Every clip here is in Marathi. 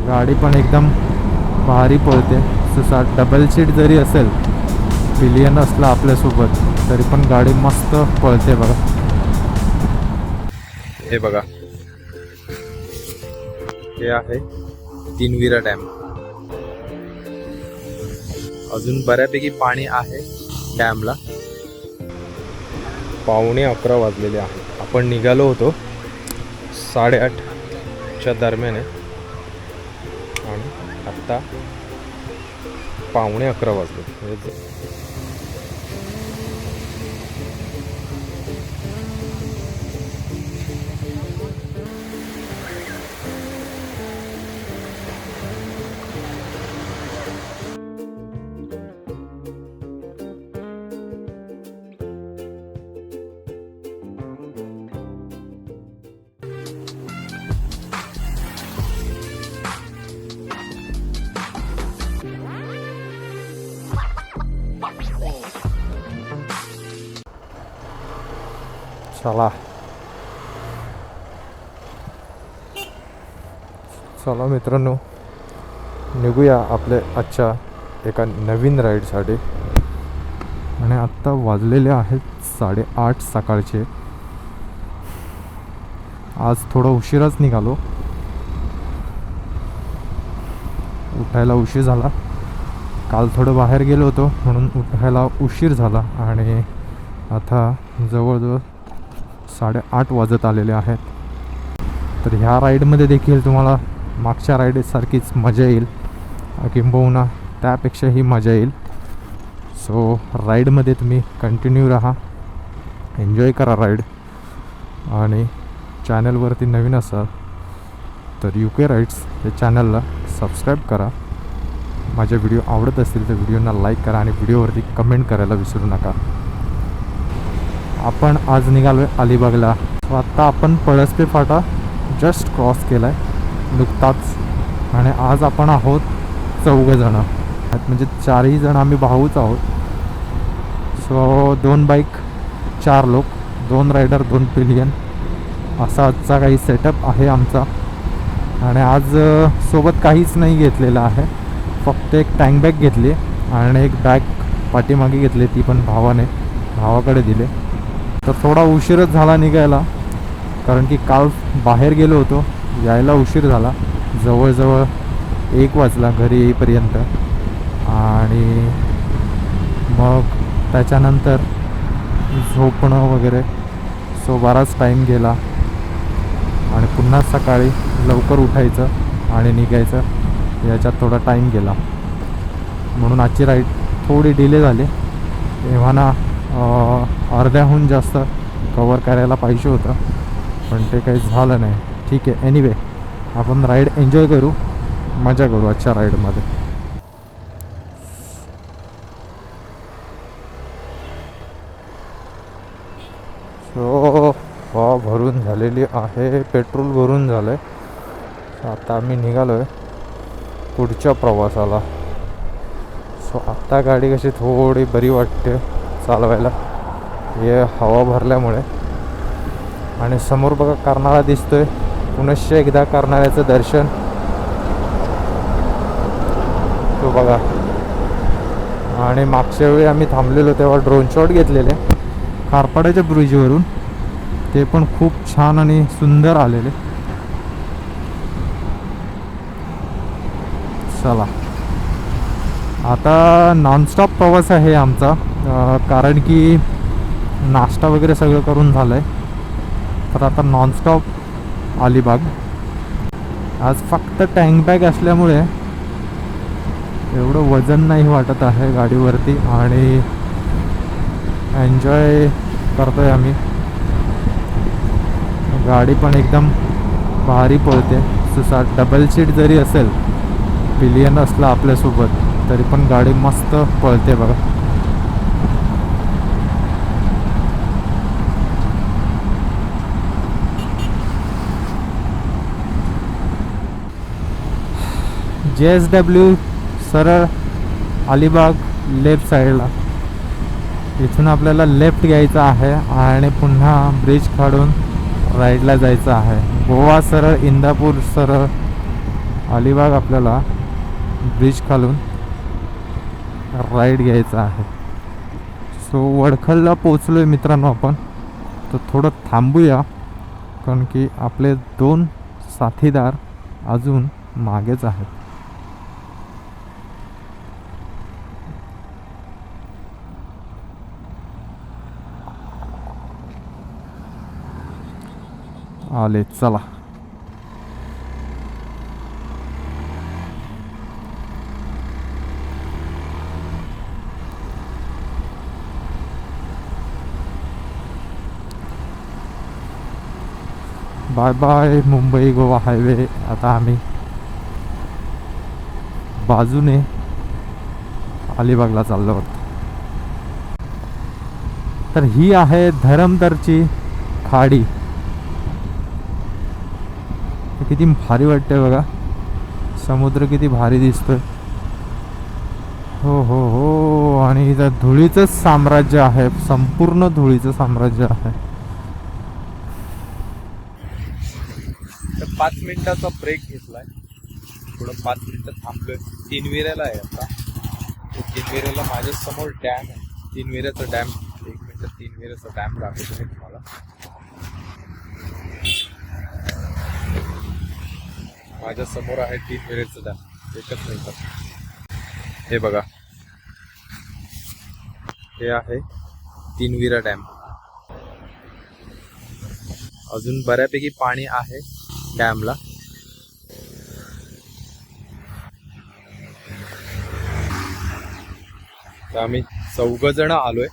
गाडी पण एकदम भारी पळते. सुसा डबल सीट जरी असेल, पिलियन असला आपल्यासोबत, तरी पण गाडी मस्त पळते बघा. हे बघा, हे आहे तीनविरा डॅम. अजून बऱ्यापैकी पाणी आहे डॅमला. 11:15 वाजलेले आहे. आपण निघालो होतो 8:30च्या दरम्यान आणि आत्ता 11:15 वाजले. चला मित्रांनो, निघूया आपल्या आजच्या एका नवीन राईडसाठी. आणि आत्ता वाजलेले आहेत 8:30 सकाळचे. आज थोडं उशिराच निघालो, उठायला उशीर झाला. काल थोडं बाहेर गेलो होतो म्हणून उठायला उशीर झाला. आणि आता जवळजवळ 8:30 वाजत आलेले आहेत. तर ह्या राईडमध्ये देखील तुम्हाला मागच्या राईडसारखीच मजा येईल, किंबहुना त्यापेक्षाही मजा येईल. सो राईडमध्ये तुम्ही कंटिन्यू राहा, एन्जॉय करा राईड. आणि चॅनलवरती नवीन असाल तर UK राईड्स या चॅनलला सबस्क्राईब करा. माझे व्हिडिओ आवडत असतील तर व्हिडिओना लाईक करा आणि व्हिडिओवरती कमेंट करायला विसरू नका. आपण आज निघालो आहे अलिबागला. सो आत्ता आपण पळसपे फाटा जस्ट क्रॉस केला आहे नुकताच. आणि आज आपण आहोत 4 जण, म्हणजे 4ही जण आम्ही भाऊच आहोत. सो 2 बाईक 4 लोक, 2 रायडर 2 पिलियन, असा आजचा काही सेटअप आहे आमचा. आणि आज सोबत काहीच नाही घेतलेलं आहे, फक्त एक टँक बॅग घेतली आणि एक बॅग पाठीमागे घेतली, ती पण भावाकडे दिले. तर थोडा उशीरच झाला निघायला, कारण की काल बाहेर गेलो होतो, यायला उशीर झाला. जवळजवळ 1 वाजला घरी येईपर्यंत. आणि मग त्याच्यानंतर झोपणं वगैरे, सो बराच टाईम गेला. आणि पुन्हा सकाळी लवकर उठायचं आणि निघायचं, याच्यात थोडा टाईम गेला. म्हणून आजची राईड थोडी डिले झाली. तेव्हा ना अर्ध्याहून जास्त कवर करायला पाहिजे होतं, पण ते काही झालं नाही. ठीक आहे, एनिवे आपण राईड एन्जॉय करू, मजा करू आजच्या राईडमध्ये. सो हवा भरून झालेली आहे, पेट्रोल भरून झालं आहे. आता आम्ही निघालो आहे पुढच्या प्रवासाला. सो आत्ता गाडी कशी थोडी बरी वाटते चालवायला, हे हवा भरल्यामुळे. आणि समोर बघा कर्नाळा दिसतोय, पुनश्च एकदा कर्नाळ्याचं दर्शन. तो बघा. आणि मागच्या वेळी आम्ही थांबलेलो तेव्हा ड्रोन शॉट घेतलेले खारपाड्याच्या ब्रिजवरून, ते पण खूप छान आणि सुंदर आलेले. चला आता नॉनस्टॉप प्रवास आहे आमचा, कारण की नाश्ता वगैरे सगळं करून झालं आहे. तर आता नॉनस्टॉप अलिबाग. आज फक्त टँक बॅग असल्यामुळे एवढं वजन नाही वाटत आहे गाडीवरती, आणि एन्जॉय करतो आहे आम्ही. गाडी पण एकदम भारी पळते. सुसा डबल सीट जरी असेल, पिलियन असला आपल्यासोबत, तरी पण गाडी मस्त पळते बघा. JSW सरळ अलिबाग लेफ्ट साईडला. इथून आपल्याला लेफ्ट घ्यायचं आहे आणि पुन्हा ब्रिज काढून राईडला जायचं आहे. गोवा सरळ, इंदापूर सरळ, अलिबाग आपल्याला ब्रिज खालून राईड घ्यायचा आहे. सो वडखलला पोचलो आहे मित्रांनो आपण. तर थोडं थांबूया कारण की आपले 2 साथीदार अजून मागेच आहेत. आले, चला. Bye bye Mumbai Goa highway. आता आम्ही बाजूने अलिबागला चाललो आहोत. तर ही आहे धरमतरची खाडी. किती भारी वाटते बघा, समुद्र किती भारी दिसतोय. हो हो हो. आणि इथं धुळीचं साम्राज्य आहे, संपूर्ण धुळीचं साम्राज्य आहे. तर 5 मिनिटाचा ब्रेक घेतलाय, थोडं 5 मिनिटं थांबलोय. 3 विऱ्याला आहे आता. 3 विऱ्याला माझ्या समोर डॅम आहे, 3 विऱ्याचा डॅम. 1 मिनिट 3 विऱ्याचा डॅम दाखवतो मी तुम्हाला. माझ्या समोर आहे 3 विऱ्याचा डॅम. एकच मिनिटात हे बघा, हे आहे 3 विरा डॅम. अजून बऱ्यापैकी पाणी आहे डॅमला. तर आम्ही 4 जण आलोय,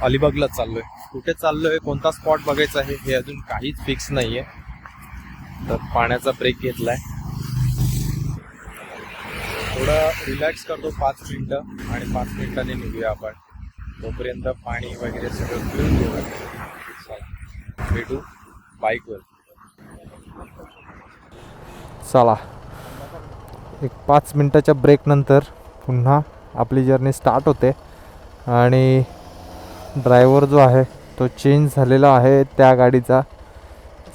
अलिबागला चाललोय. कुठे चाललोय, कोणता स्पॉट बघायचा आहे हे अजून काहीच फिक्स नाहीये. तर पाण्याचा ब्रेक घेतलाय, थोडा रिलॅक्स करतो 5 मिनिटं आणि 5 मिनिटांनी निघूया आपण. तोपर्यंत पाणी वगैरे सगळं पिऊन घेऊया. चला भेटू बाईकवर. चला, एक 5 मिनिटाच्या ब्रेक नंतर पुन्हा आपली जर्नी स्टार्ट होते. आणि ड्रायव्हर जो आहे तो चेंज झालेला आहे त्या गाडीचा.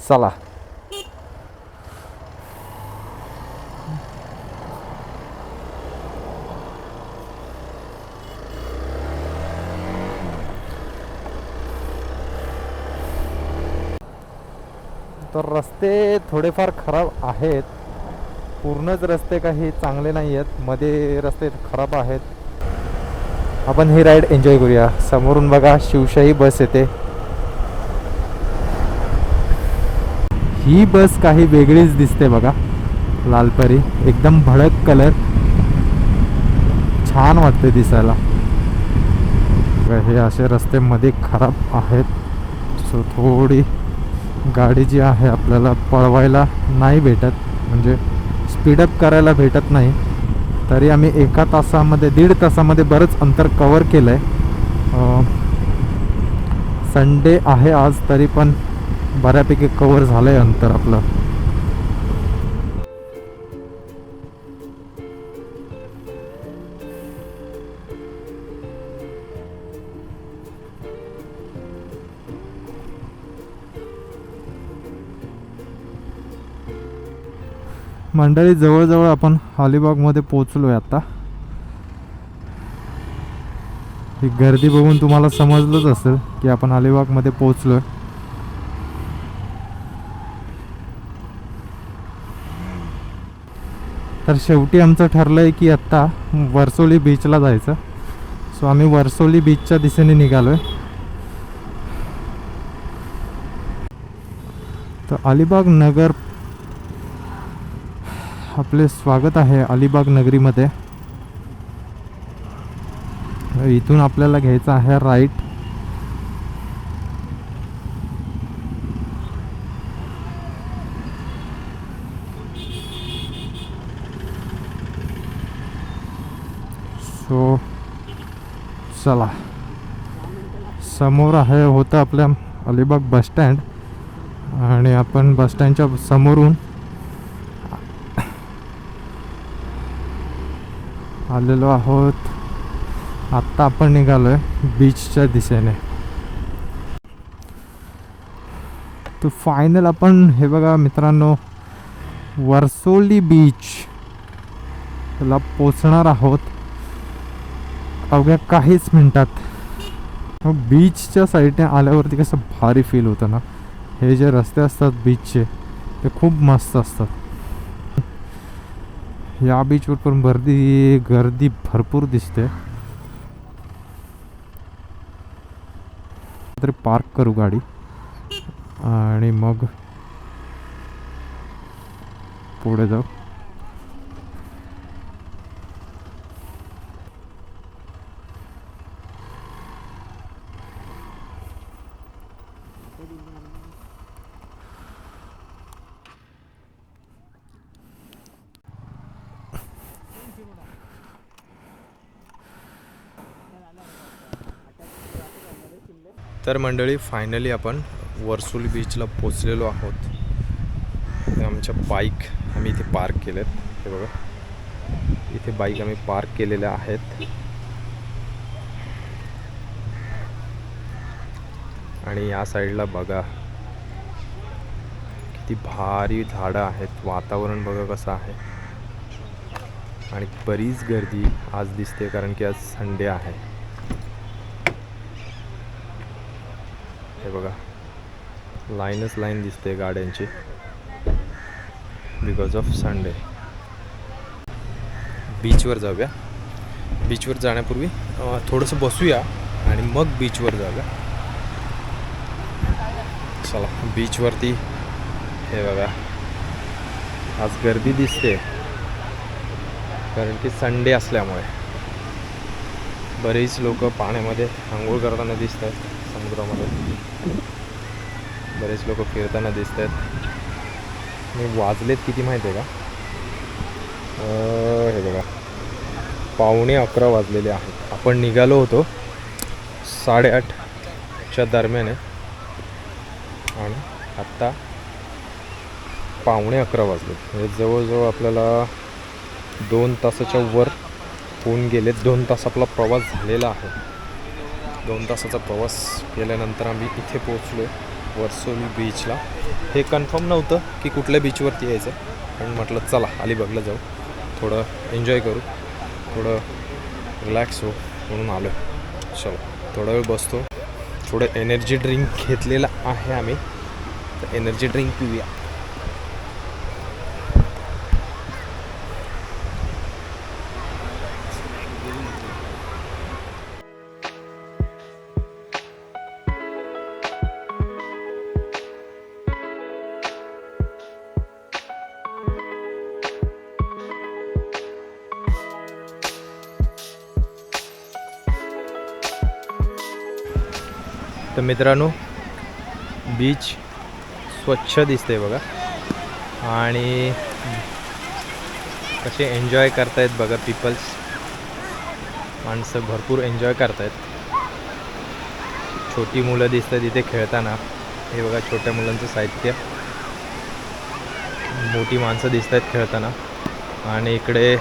चला. तर रस्ते थोडेफार खराब आहेत, पूर्णच रस्ते काही चांगले नाही आहेत, मध्ये रस्ते खराब आहेत. आपण ही राईड एन्जॉय करूया. समोरून बघा शिवशाही बस येते. ही बस काही वेगळीच दिसते बघा, लालपरी, एकदम भडक कलर, छान वाटते दिसायला. हे असे रस्ते मध्ये खराब आहेत. सो थोडी गाडी जी आहे आपल्याला पळवायला नाही भेटत, म्हणजे स्पीडअप करायला भेटत नाही. तरी आम्ही 1 तासामध्ये 1.5 तासामध्ये बरंच अंतर कवर केलं आहे. संडे आहे आज, तरी पण बऱ्यापैकी कवर झालं आहे अंतर आपलं. मंडळी, जवळजवळ आपण अलिबागमध्ये पोचलो आहे आता. ही गर्दी बघून तुम्हाला समजलंच असेल की आपण अलिबागमध्ये पोचलो आहे. तर शेवटी आमचं ठरलं आहे की आत्ता वर्सोली बीचला जायचं. सो आम्ही वर्सोली बीचच्या दिशेने निघालो आहे. तर अलिबाग नगर, आपले स्वागत आहे अलिबाग नगरीमध्ये. इथून आपल्याला घ्यायचं आहे राईट. सो चला, समोर आहे होतं आपल्या अलिबाग बसस्टँड. आणि आपण बसस्टँडच्या समोरून आलेलो आहोत. आत्ता आपण निघालो आहे बीचच्या दिशेने. तर फायनल आपण हे बघा मित्रांनो, वर्सोली बीच ला पोचणार आहोत अवघ्या काहीच मिनिटात. बीचच्या साईडने आल्यावरती कसं भारी फील होतं ना. हे जे रस्ते असतात बीचचे ते खूप मस्त असतात. या बीचवर पण गर्दी भरपूर दिसते. तरी पार्क करू गाडी आणि मग पुढे जाऊ. तर मंडळी फायनली आपण वर्सोली बीचला पोचलेलो आहोत. आमच्या बाईक आम्ही इथे पार्क केलेत. हे बघा इथे बाईक आम्ही पार्क केलेल्या आहेत आणि या साईडला बघा किती भारी झाडं आहेत. वातावरण बघा कसं आहे आणि बरीच गर्दी आज दिसते कारण की आज संडे आहे. हे बघा लाईनच लाईन दिसते गाड्यांची बिकॉज ऑफ संडे. बीचवर जाऊया. बीचवर जाण्यापूर्वी थोडंसं बसूया आणि मग बीचवर जाऊया. चला बीचवरती हे बघा आज गर्दी दिसते कारण की संडे असल्यामुळे बरेच लोक पाण्यामध्ये आंघोळ करताना दिसत आहेत. समुद्रामध्ये बरेच लोक फिरताना दिसत आहेत. मी वाजलेत किती माहिती आहे का? हे बघा 11:15 वाजलेले आहेत. आपण निघालो होतो 8:30च्या दरम्यान आणि आत्ता 11:15 वाजले. म्हणजे जवळजवळ आपल्याला 2 तासाच्या वर होऊन गेले. 2 तास आपला प्रवास झालेला आहे. 2 तासाचा प्रवास केल्यानंतर आम्ही इथे पोहोचलो वर्सोली बीचला. हे कन्फर्म नव्हतं की कुठल्या बीचवरती यायचं पण म्हटलं चला अलिबागला जाऊ, थोडं एन्जॉय करू, थोडं रिलॅक्स हो म्हणून आलो. चलो थोडा वेळ बसतो. थोडं एनर्जी ड्रिंक घेतलेला आहे आम्ही, तर एनर्जी ड्रिंक पिऊया. तर मित्रांनो बीच स्वच्छ दिसते बघा आणि कसे एन्जॉय करतायत बघा पीपल्स. माणसं भरपूर एन्जॉय करतायत. छोटी मुलं दिसतात इथे खेळताना. हे बघा छोट्या मुलांचं साहित्य. मोठी माणसं दिसत आहेत खेळताना आणि इकडे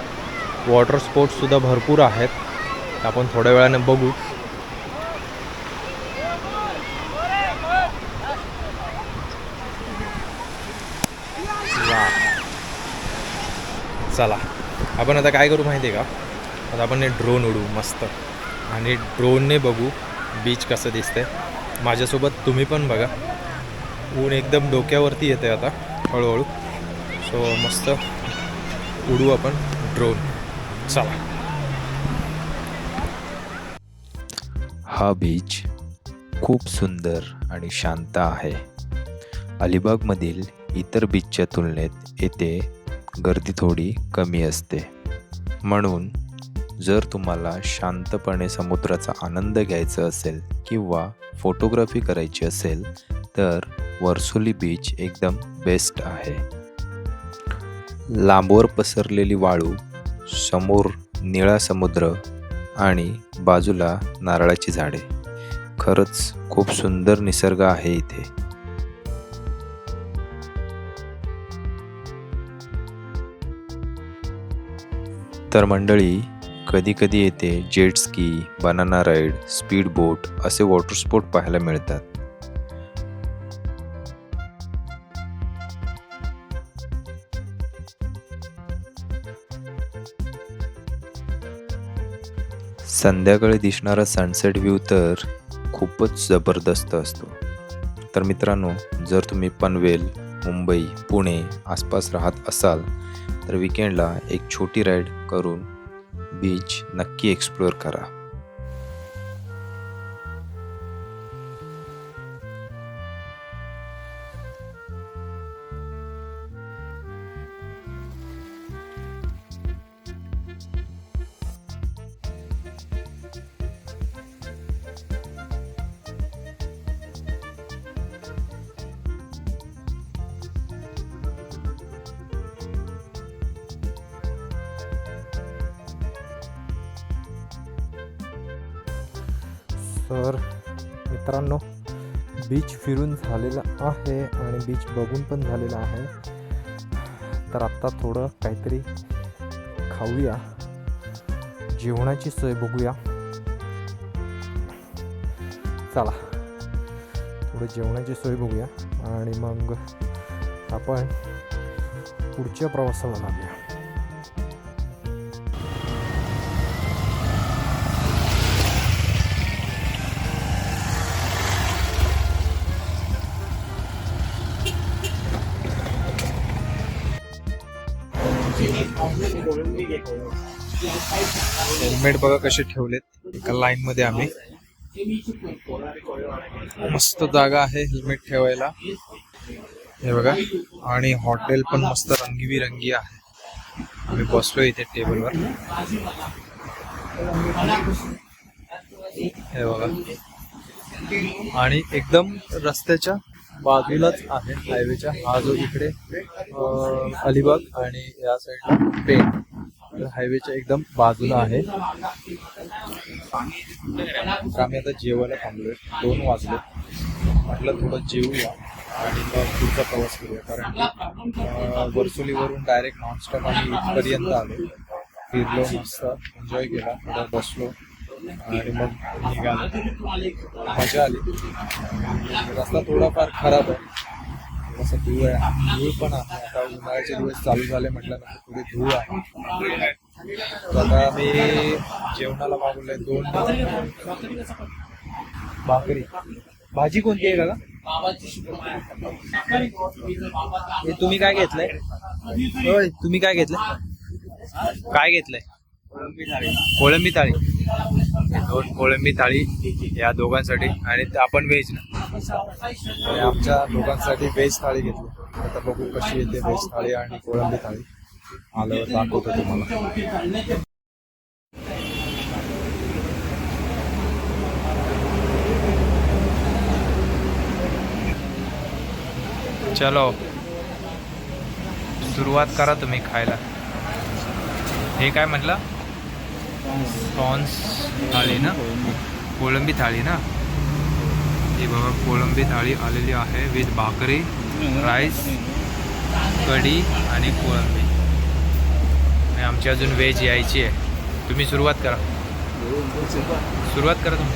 वॉटर स्पोर्ट्ससुद्धा भरपूर आहेत. आपण थोड्या वेळाने बघू. चला आपण आता काय करू माहिती आहे का? आता आपण ड्रोन उडवू मस्त आणि ड्रोनने बघू बीच कसं दिसतंय. माझ्यासोबत तुम्ही पण बघा. ऊन एकदम डोक्यावरती येते आता हळूहळू. सो मस्त उडू आपण ड्रोन. चला. हा बीच खूप सुंदर आणि शांत आहे. अलिबागमधील इतर बीचच्या तुलनेत येथे गर्दी थोडी कमी असते. म्हणून जर तुम्हाला शांतपणे समुद्राचा आनंद घ्यायचा असेल किंवा फोटोग्राफी करायची असेल तर वर्सोली बीच एकदम बेस्ट आहे. लांबवर पसरलेली वाळू, समोर निळा समुद्र आणि बाजूला नारळाची झाडे. खरंच खूप सुंदर निसर्ग आहे इथे. तर मंडळी कधी कधी येथे jet ski, banana ride, speed boat असे वॉटर स्पोर्ट पाहायला मिळतात. संध्याकाळी दिसणारा सनसेट व्ह्यू तर खूपच जबरदस्त असतो. तर मित्रांनो, जर तुम्ही पनवेल, मुंबई, पुणे आसपास राहत असाल तर विकेंडला एक छोटी राईड करून बीच नक्की एक्सप्लोअर करा. तर मित्रांनो, बीच फिरून झालेला आहे आणि बीच बघून पण झालेला आहे. तर आत्ता थोडं काहीतरी खाऊया, जेवणाची सोय बघूया. चला थोडं जेवणाची सोय बघूया आणि मग आपण पुढच्या प्रवासाला लागूया. हेल्मेट बघा कसे ठेवलेत एका लाईन मध्ये. आम्ही मस्त जागा आहे हेल्मेट ठेवायला, हे बघा. आणि हॉटेल पण मस्त रंगीबिरंगी आहे. आम्ही बसलो इथे टेबलवर, हे बघा. आणि एकदम रस्त्याच्या बाजूलाच आहे, हायवेच्या. हा जो इकडे अलिबाग आणि या साईडला पेण, तर हायवेच्या एकदम बाजूला आहे. आम्ही आता जेवायला थांबलोय, 2 वाजले. म्हटलं थोडं जेवूया आणि मग पुढचा प्रवास करूया, कारण की वर्सोलीवरून डायरेक्ट नॉनस्टॉप आम्ही इथपर्यंत आलो. फिरलो, मस्त एन्जॉय केला, थोडं बसलो आणि मग निघालो. मजा आली. रस्ता थोडाफार खराब आहे, थोडासा धूळ आहे, धूळ पण आहे. आता उन्हाळ्याचे दिवस चालू झाले म्हटल्यानंतर थोडी धूळ आहे. तर आता आम्ही जेवणाला मागवलंय 2 भाकरी. भाजी कोणती आहे का? हे तुम्ही काय घेतलंय? होय, तुम्ही काय घेतलंय? काय घेतलंय? कोळंबी थाळी. 2 कोळंबी थाळी या दोघांसाठी, आणि आपण व्हेज ना. आणि आमच्या दोघांसाठी व्हेज थाळी घेतली. आता बघू कशी येते व्हेज थाळी आणि कोळंबी थाळी. आल्यावर दाखवतो तुम्हाला. चलो सुरुवात करा तुम्ही खायला. हे काय म्हटलं? प्रॉन्स थाळी ना, कोळंबी थाळी ना. हे बघा, कोळंबी थाळी आलेली आहे विथ भाकरी, राईस, कढी आणि कोळंबी. आणि आमची अजून व्हेज यायची आहे. तुम्ही सुरुवात करा, सुरुवात करा तुम्ही.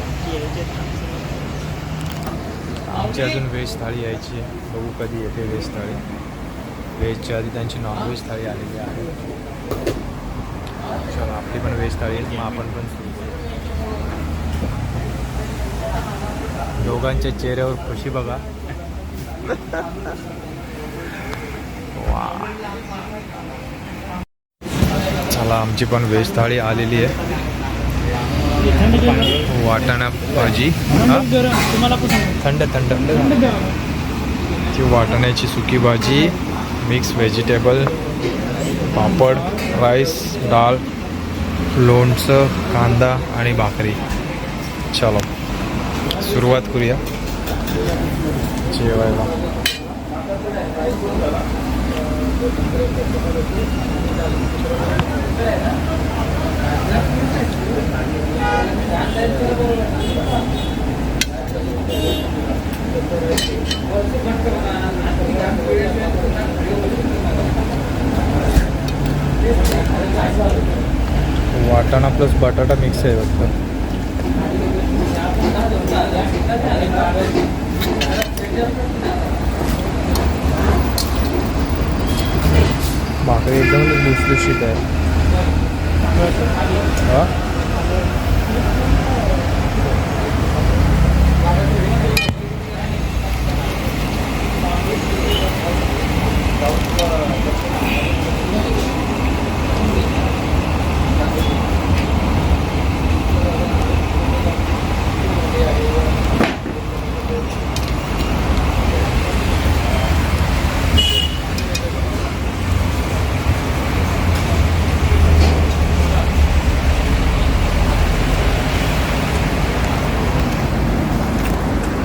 आमची अजून व्हेज थाळी यायची आहे, बघू कधी येते व्हेज थाळी. व्हेजच्या आधी त्यांची नॉनव्हेज थाळी आलेली आहे. चला, आपली पण व्हेज थाळी आहे, मग आपण पण सुरू करू. दोघांच्या चेहऱ्यावर खुशी बघा. वा, चला, आमची पण व्हेज थाळी आलेली आहे. वाटाणा भाजी, थंड थंड ती वाटाण्याची सुकी भाजी, मिक्स व्हेजिटेबल, पापड, राईस, डाळ, लोणचं, कांदा आणि भाकरी. चलो सुरुवात करूया जेवायला. वाटाणा प्लस बटाटा मिक्स आहे वाटतं. भाकरी एकदम लुसलुशीत आहे.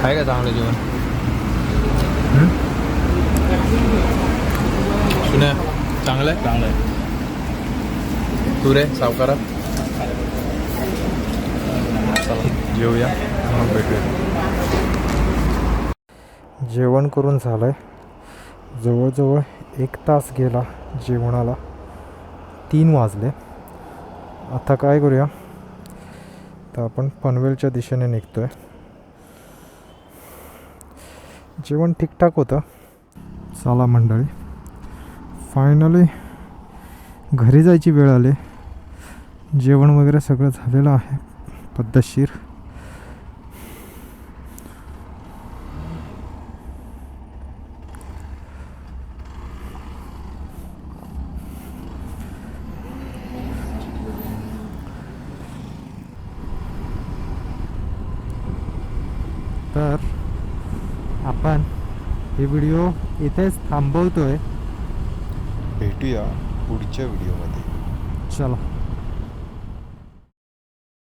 आहे का चांगलं जेवण? सुन्या चांगलं आहे. चांगलं आहे. तू रे सावकारा जेवूया मग भेटूया. जेवण करून झालं आहे. जवळजवळ 1 तास गेला जेवणाला. 3 वाजले. आता काय करूया, तर आपण पनवेलच्या दिशेने निघतो आहे. जेवण ठीकठाक होतं. चला मंडळी, फायनली घरी जायची वेळ आली. जेवण वगैरे सगळं झालेलं आहे पद्धतशीर. तर आपण हे व्हिडिओ इथेच थांबवतोय. भेटूया पुढच्या व्हिडिओमध्ये. चला.